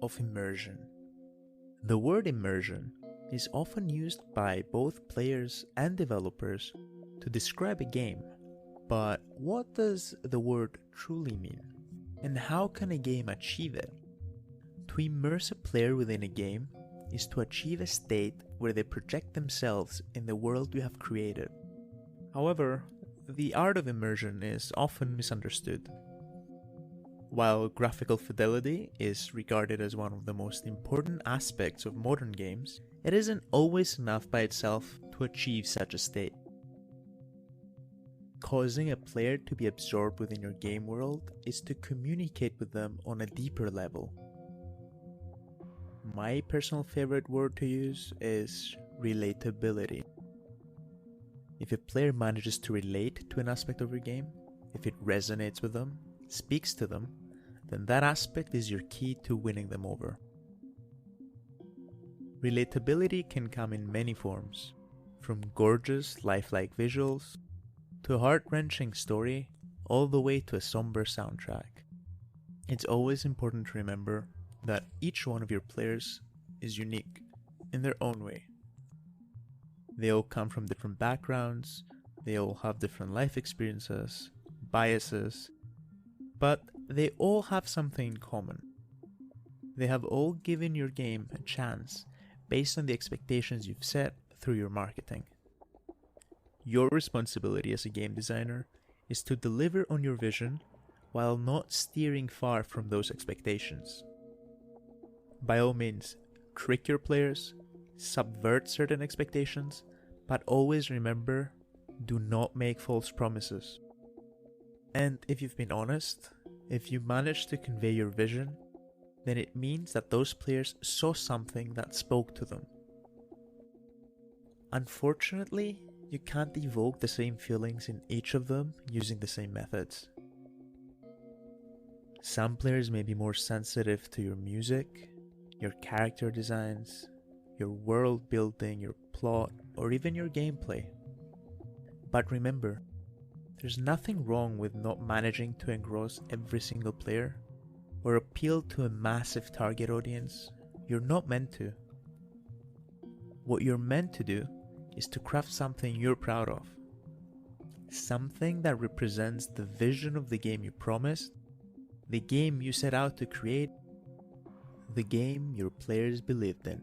of immersion. The word immersion is often used by both players and developers to describe a game, but what does the word truly mean? And how can a game achieve it? To immerse a player within a game is to achieve a state where they project themselves in the world you have created. However, the art of immersion is often misunderstood. While graphical fidelity is regarded as one of the most important aspects of modern games, it isn't always enough by itself to achieve such a state. Causing a player to be absorbed within your game world is to communicate with them on a deeper level. My personal favorite word to use is relatability. If a player manages to relate to an aspect of your game, if it resonates with them, speaks to them, then that aspect is your key to winning them over. Relatability can come in many forms, from gorgeous, lifelike visuals, to a heart-wrenching story, all the way to a somber soundtrack. It's always important to remember that each one of your players is unique in their own way. They all come from different backgrounds, they all have different life experiences, biases, but they all have something in common. They have all given your game a chance based on the expectations you've set through your marketing. Your responsibility as a game designer is to deliver on your vision while not steering far from those expectations. By all means, trick your players, subvert certain expectations, but always remember, do not make false promises. And if you've been honest, if you manage to convey your vision, then it means that those players saw something that spoke to them. Unfortunately, you can't evoke the same feelings in each of them using the same methods. Some players may be more sensitive to your music, your character designs, your world building, your plot, or even your gameplay. But remember, there's nothing wrong with not managing to engross every single player or appeal to a massive target audience. You're not meant to. What you're meant to do is to craft something you're proud of. Something that represents the vision of the game you promised, the game you set out to create, the game your players believed in.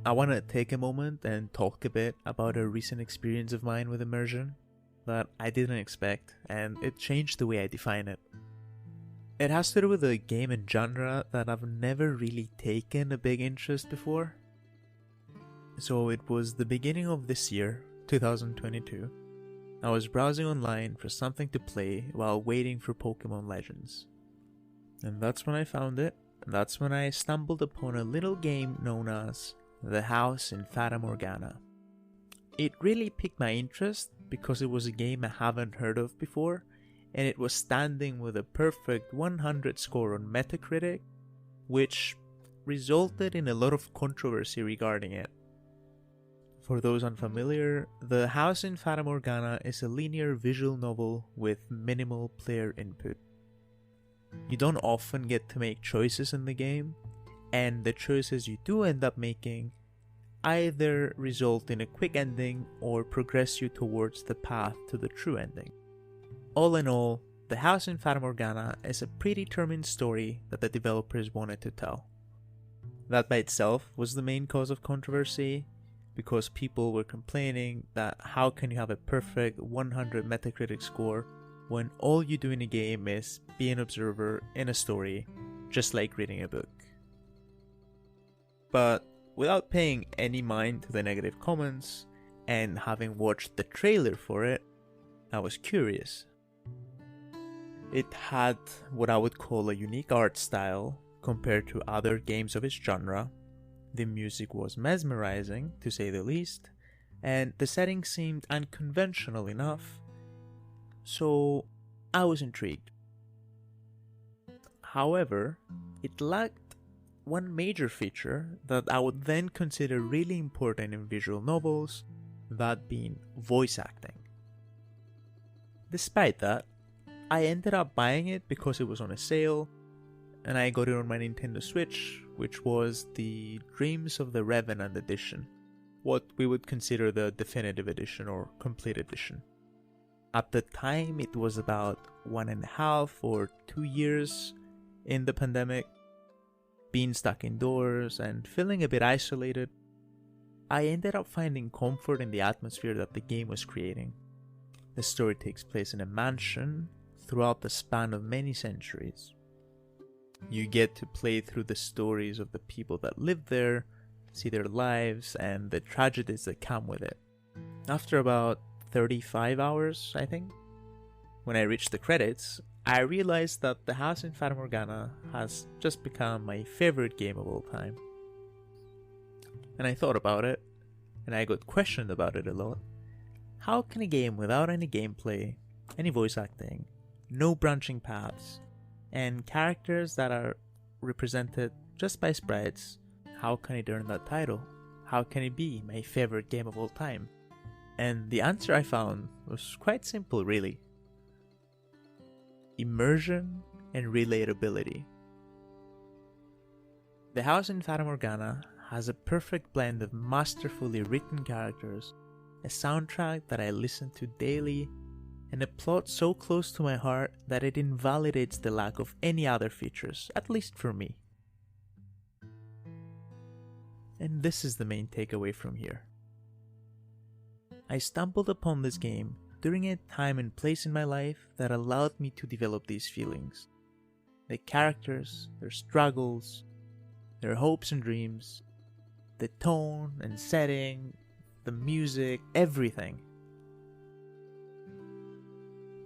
I want to take a moment and talk a bit about a recent experience of mine with immersion that I didn't expect, and it changed the way I define it. It has to do with a game and genre that I've never really taken a big interest before. So it was the beginning of this year, 2022. I was browsing online for something to play while waiting for Pokemon Legends. And that's when I found it, and that's when I stumbled upon a little game known as The House in Fata Morgana. It really piqued my interest because it was a game I haven't heard of before, and it was standing with a perfect 100 score on Metacritic, which resulted in a lot of controversy regarding it. For those unfamiliar, The House in Fata Morgana is a linear visual novel with minimal player input. You don't often get to make choices in the game, and the choices you do end up making either result in a quick ending or progress you towards the path to the true ending. All in all, The House in Fata Morgana is a predetermined story that the developers wanted to tell. That by itself was the main cause of controversy, because people were complaining that how can you have a perfect 100 Metacritic score when all you do in a game is be an observer in a story, just like reading a book. But without paying any mind to the negative comments, and having watched the trailer for it, I was curious. It had what I would call a unique art style compared to other games of its genre. The music was mesmerizing, to say the least, and the setting seemed unconventional enough, so I was intrigued. However, it lacked one major feature that I would then consider really important in visual novels, that being voice acting. Despite that, I ended up buying it because it was on a sale, and I got it on my Nintendo Switch, which was the Dreams of the Revenant edition, what we would consider the definitive edition or complete edition. At the time, it was about 1.5 or 2 years in the pandemic, being stuck indoors and feeling a bit isolated. I ended up finding comfort in the atmosphere that the game was creating. The story takes place in a mansion throughout the span of many centuries. You get to play through the stories of the people that live there, see their lives, and the tragedies that come with it. After about 35 hours, I think, when I reached the credits, I realized that The House in Fata Morgana has just become my favorite game of all time. And I thought about it, and I got questioned about it a lot. How can a game without any gameplay, any voice acting, no branching paths, and characters that are represented just by sprites, how can it earn that title? How can it be my favorite game of all time? And the answer I found was quite simple, really. Immersion and relatability. The House in Fata Morgana has a perfect blend of masterfully written characters, a soundtrack that I listen to daily, and a plot so close to my heart that it invalidates the lack of any other features, at least for me. And this is the main takeaway from here. I stumbled upon this game during a time and place in my life that allowed me to develop these feelings. The characters, their struggles, their hopes and dreams, the tone and setting, the music, everything.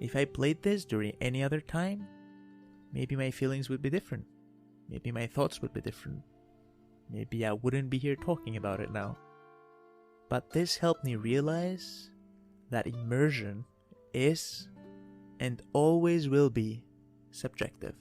If I played this during any other time, maybe my feelings would be different. Maybe my thoughts would be different. Maybe I wouldn't be here talking about it now. But this helped me realize that immersion is and always will be subjective.